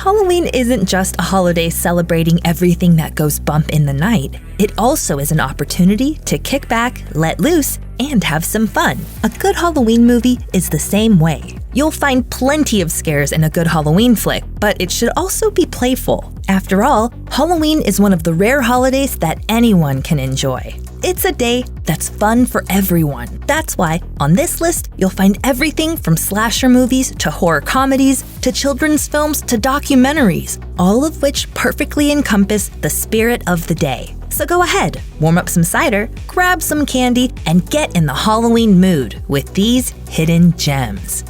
Halloween isn't just a holiday celebrating everything that goes bump in the night. It also is an opportunity to kick back, let loose, and have some fun. A good Halloween movie is the same way. You'll find plenty of scares in a good Halloween flick, but it should also be playful. After all, Halloween is one of the rare holidays that anyone can enjoy. It's a day that's fun for everyone. That's why, on this list, you'll find everything from slasher movies to horror comedies to children's films to documentaries, all of which perfectly encompass the spirit of the day. So go ahead, warm up some cider, grab some candy, and get in the Halloween mood with these hidden gems.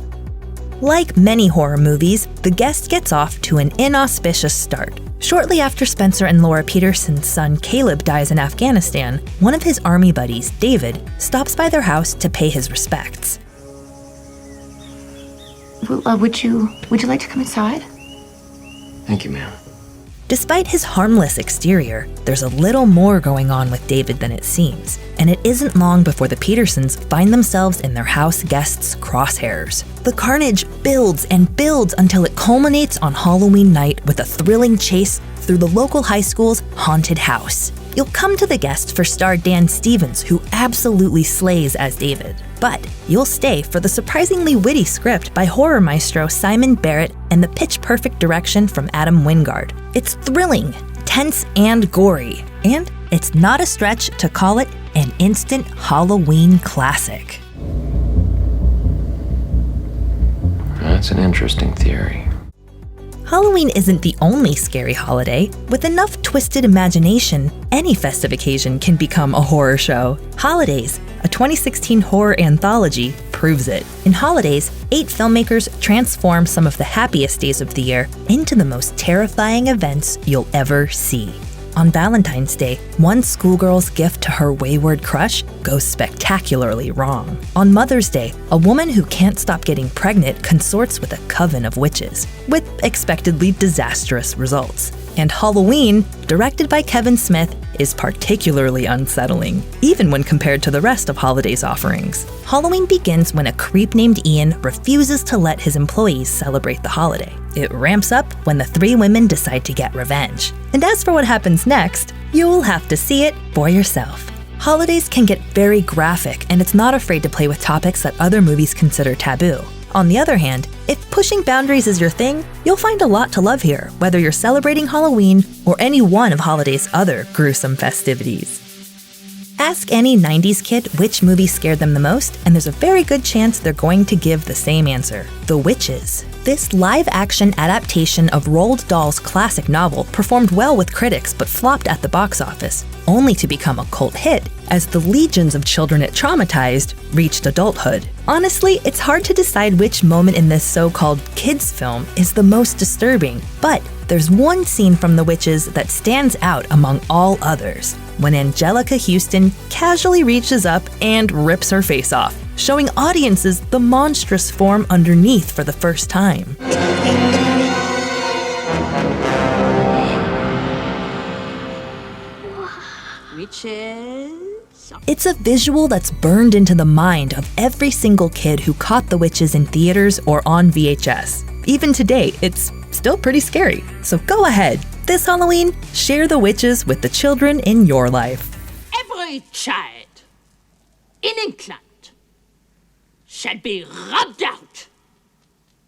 Like many horror movies, The Guest gets off to an inauspicious start. Shortly after Spencer and Laura Peterson's son Caleb dies in Afghanistan, one of his army buddies, David, stops by their house to pay his respects. Would you like to come inside? Thank you, ma'am. Despite his harmless exterior, there's a little more going on with David than it seems, and it isn't long before the Petersons find themselves in their house guests' crosshairs. The carnage builds and builds until it culminates on Halloween night with a thrilling chase through the local high school's haunted house. You'll come to The Guest for star Dan Stevens, who absolutely slays as David. But you'll stay for the surprisingly witty script by horror maestro Simon Barrett and the pitch-perfect direction from Adam Wingard. It's thrilling, tense, and gory. And it's not a stretch to call it an instant Halloween classic. That's an interesting theory. Halloween isn't the only scary holiday. With enough twisted imagination, any festive occasion can become a horror show. Holidays, a 2016 horror anthology, proves it. In Holidays, 8 filmmakers transform some of the happiest days of the year into the most terrifying events you'll ever see. On Valentine's Day, one schoolgirl's gift to her wayward crush goes spectacularly wrong. On Mother's Day, a woman who can't stop getting pregnant consorts with a coven of witches, with expectedly disastrous results. And Halloween, directed by Kevin Smith, is particularly unsettling, even when compared to the rest of Holiday's offerings. Halloween begins when a creep named Ian refuses to let his employees celebrate the holiday. It ramps up when the 3 women decide to get revenge. And as for what happens next, you'll have to see it for yourself. Holidays can get very graphic, and it's not afraid to play with topics that other movies consider taboo. On the other hand, if pushing boundaries is your thing, you'll find a lot to love here, whether you're celebrating Halloween or any one of Holiday's other gruesome festivities. Ask any 90s kid which movie scared them the most, and there's a very good chance they're going to give the same answer: The Witches. This live-action adaptation of Roald Dahl's classic novel performed well with critics but flopped at the box office, only to become a cult hit as the legions of children it traumatized reached adulthood. Honestly, it's hard to decide which moment in this so-called kids film is the most disturbing, but there's one scene from The Witches that stands out among all others, when Angelica Houston casually reaches up and rips her face off, showing audiences the monstrous form underneath for the first time. Witches. It's a visual that's burned into the mind of every single kid who caught The Witches in theaters or on VHS. Even today, it's still pretty scary. So go ahead, this Halloween, share The Witches with the children in your life. Every child in England shall be rubbed out,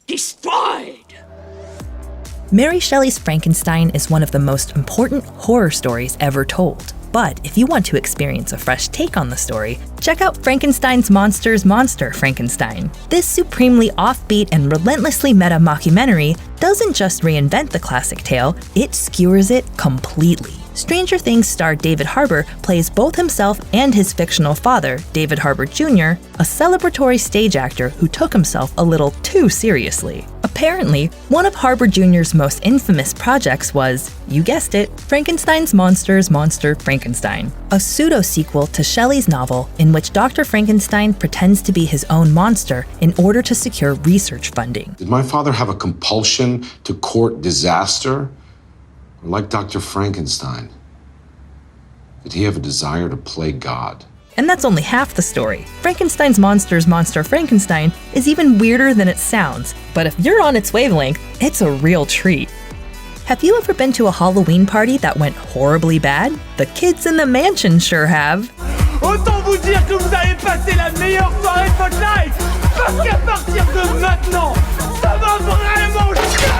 destroyed. Mary Shelley's Frankenstein is one of the most important horror stories ever told. But if you want to experience a fresh take on the story, check out Frankenstein's Monster's Monster Frankenstein. This supremely offbeat and relentlessly meta mockumentary doesn't just reinvent the classic tale, it skewers it completely. Stranger Things star David Harbour plays both himself and his fictional father, David Harbour Jr., a celebratory stage actor who took himself a little too seriously. Apparently, one of Harbour Jr.'s most infamous projects was, you guessed it, Frankenstein's Monster's Monster Frankenstein, a pseudo-sequel to Shelley's novel in which Dr. Frankenstein pretends to be his own monster in order to secure research funding. Did my father have a compulsion to court disaster? Or like Dr. Frankenstein, did he have a desire to play God? And that's only half the story. Frankenstein's Monster's Monster Frankenstein is even weirder than it sounds, but if you're on its wavelength, it's a real treat. Have you ever been to a Halloween party that went horribly bad? The kids in the mansion sure have. Autant vous dire que vous allez passer la meilleure soirée de votre life. Parce qu'à partir de maintenant, ça va vraiment chier.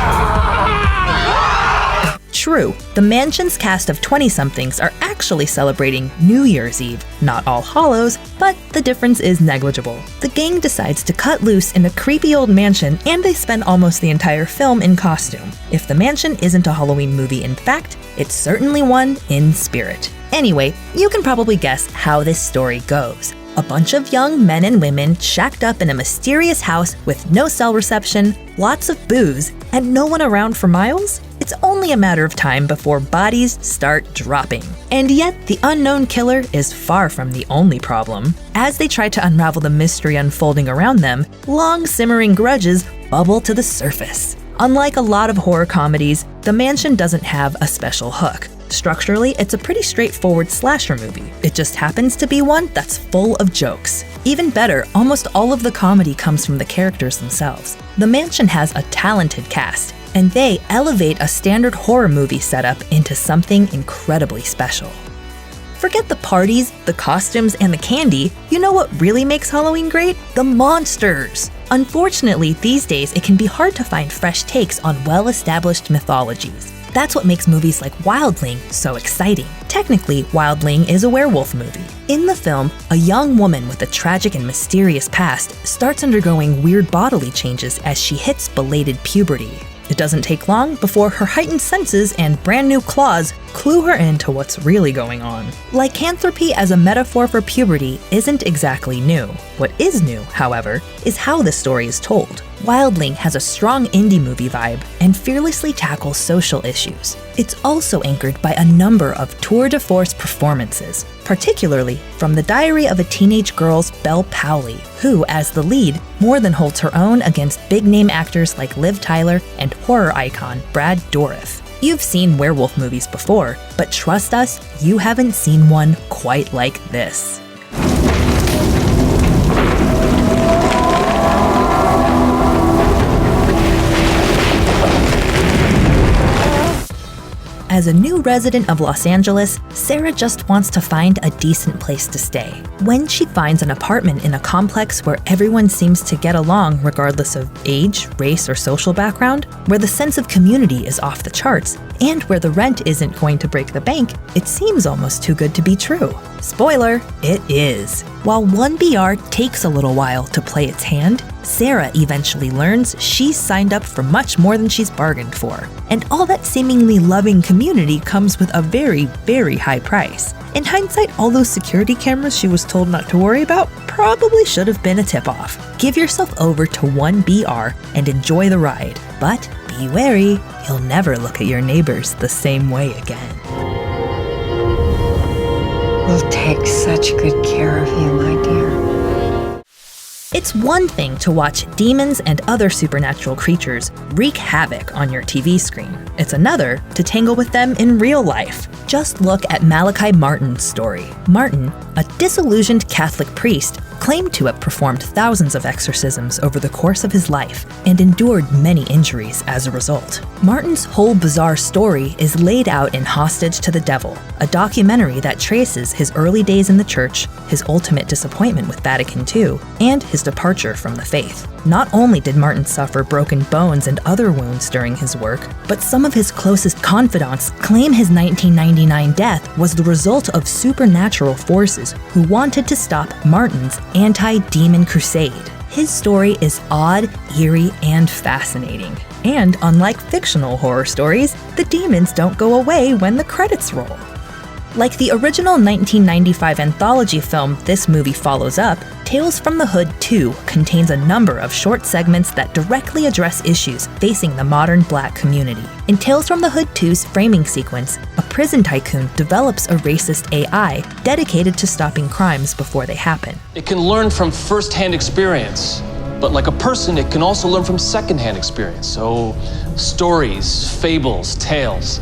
True, the mansion's cast of 20-somethings are actually celebrating New Year's Eve, not All Hallows, but the difference is negligible. The gang decides to cut loose in a creepy old mansion, and they spend almost the entire film in costume. If the mansion isn't a Halloween movie in fact, it's certainly one in spirit. Anyway, you can probably guess how this story goes. A bunch of young men and women shacked up in a mysterious house with no cell reception, lots of booze, and no one around for miles? It's only a matter of time before bodies start dropping. And yet, the unknown killer is far from the only problem. As they try to unravel the mystery unfolding around them, long simmering grudges bubble to the surface. Unlike a lot of horror comedies, The Mansion doesn't have a special hook. Structurally, it's a pretty straightforward slasher movie. It just happens to be one that's full of jokes. Even better, almost all of the comedy comes from the characters themselves. The Mansion has a talented cast, and they elevate a standard horror movie setup into something incredibly special. Forget the parties, the costumes, and the candy. You know what really makes Halloween great? The monsters! Unfortunately, these days it can be hard to find fresh takes on well-established mythologies. That's what makes movies like Wildling so exciting. Technically, Wildling is a werewolf movie. In the film, a young woman with a tragic and mysterious past starts undergoing weird bodily changes as she hits belated puberty. It doesn't take long before her heightened senses and brand new claws clue her into what's really going on. Lycanthropy as a metaphor for puberty isn't exactly new. What is new, however, is how the story is told. Wildling has a strong indie movie vibe and fearlessly tackles social issues. It's also anchored by a number of tour de force performances, particularly from The Diary of a Teenage Girl's Belle Powley, who, as the lead, more than holds her own against big-name actors like Liv Tyler and horror icon Brad Dourif. You've seen werewolf movies before, but trust us, you haven't seen one quite like this. As a new resident of Los Angeles, Sarah just wants to find a decent place to stay. When she finds an apartment in a complex where everyone seems to get along regardless of age, race, or social background, where the sense of community is off the charts, and where the rent isn't going to break the bank, it seems almost too good to be true. Spoiler, it is. While 1BR takes a little while to play its hand, Sarah eventually learns she's signed up for much more than she's bargained for. And all that seemingly loving community comes with a very, very high price. In hindsight, all those security cameras she was told not to worry about probably should have been a tip-off. Give yourself over to 1BR and enjoy the ride. But be wary, you'll never look at your neighbors the same way again. We'll take such good care of you, my dear. It's one thing to watch demons and other supernatural creatures wreak havoc on your TV screen. It's another to tangle with them in real life. Just look at Malachi Martin's story. Martin, a disillusioned Catholic priest, claimed to have performed thousands of exorcisms over the course of his life and endured many injuries as a result. Martin's whole bizarre story is laid out in Hostage to the Devil, a documentary that traces his early days in the church, his ultimate disappointment with Vatican II, and his departure from the faith. Not only did Martin suffer broken bones and other wounds during his work, but some of his closest confidants claim his 1999 death was the result of supernatural forces who wanted to stop Martin's anti-demon crusade. His story is odd, eerie, and fascinating. And unlike fictional horror stories, the demons don't go away when the credits roll. Like the original 1995 anthology film this movie follows up, Tales from the Hood 2 contains a number of short segments that directly address issues facing the modern Black community. In Tales from the Hood 2's framing sequence, a prison tycoon develops a racist AI dedicated to stopping crimes before they happen. It can learn from first-hand experience, but like a person, it can also learn from second-hand experience. So, stories, fables, tales,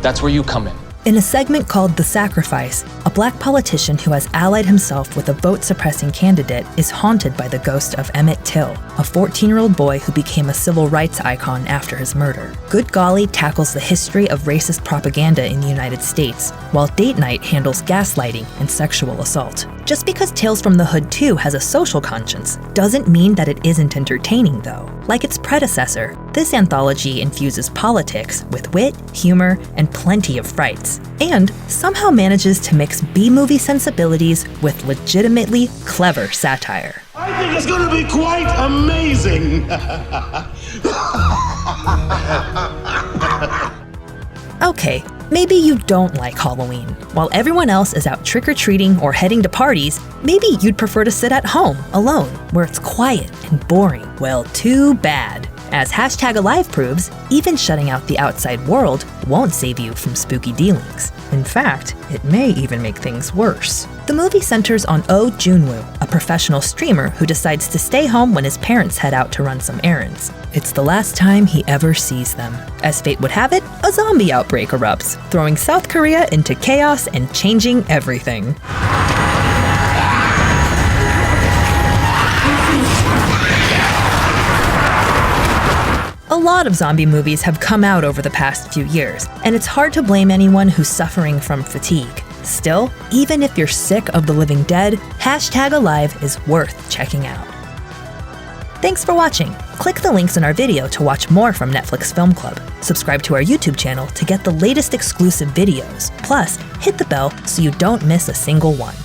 that's where you come in. In a segment called The Sacrifice, a black politician who has allied himself with a vote-suppressing candidate is haunted by the ghost of Emmett Till, a 14-year-old boy who became a civil rights icon after his murder. Good Golly tackles the history of racist propaganda in the United States, while Date Night handles gaslighting and sexual assault. Just because Tales from the Hood 2 has a social conscience doesn't mean that it isn't entertaining, though. Like its predecessor, this anthology infuses politics with wit, humor, and plenty of frights, and somehow manages to mix B-movie sensibilities with legitimately clever satire. I think it's going to be quite amazing. Okay, maybe you don't like Halloween. While everyone else is out trick-or-treating or heading to parties, maybe you'd prefer to sit at home, alone, where it's quiet and boring. Well, too bad. As #Alive proves, even shutting out the outside world won't save you from spooky dealings. In fact, it may even make things worse. The movie centers on Oh Junwoo, a professional streamer who decides to stay home when his parents head out to run some errands. It's the last time he ever sees them. As fate would have it, a zombie outbreak erupts, throwing South Korea into chaos and changing everything. A lot of zombie movies have come out over the past few years, and it's hard to blame anyone who's suffering from fatigue. Still, even if you're sick of the living dead, #Alive is worth checking out. Thanks for watching. Click the links in our video to watch more from Netflix Film Club. Subscribe to our YouTube channel to get the latest exclusive videos. Plus, hit the bell so you don't miss a single one.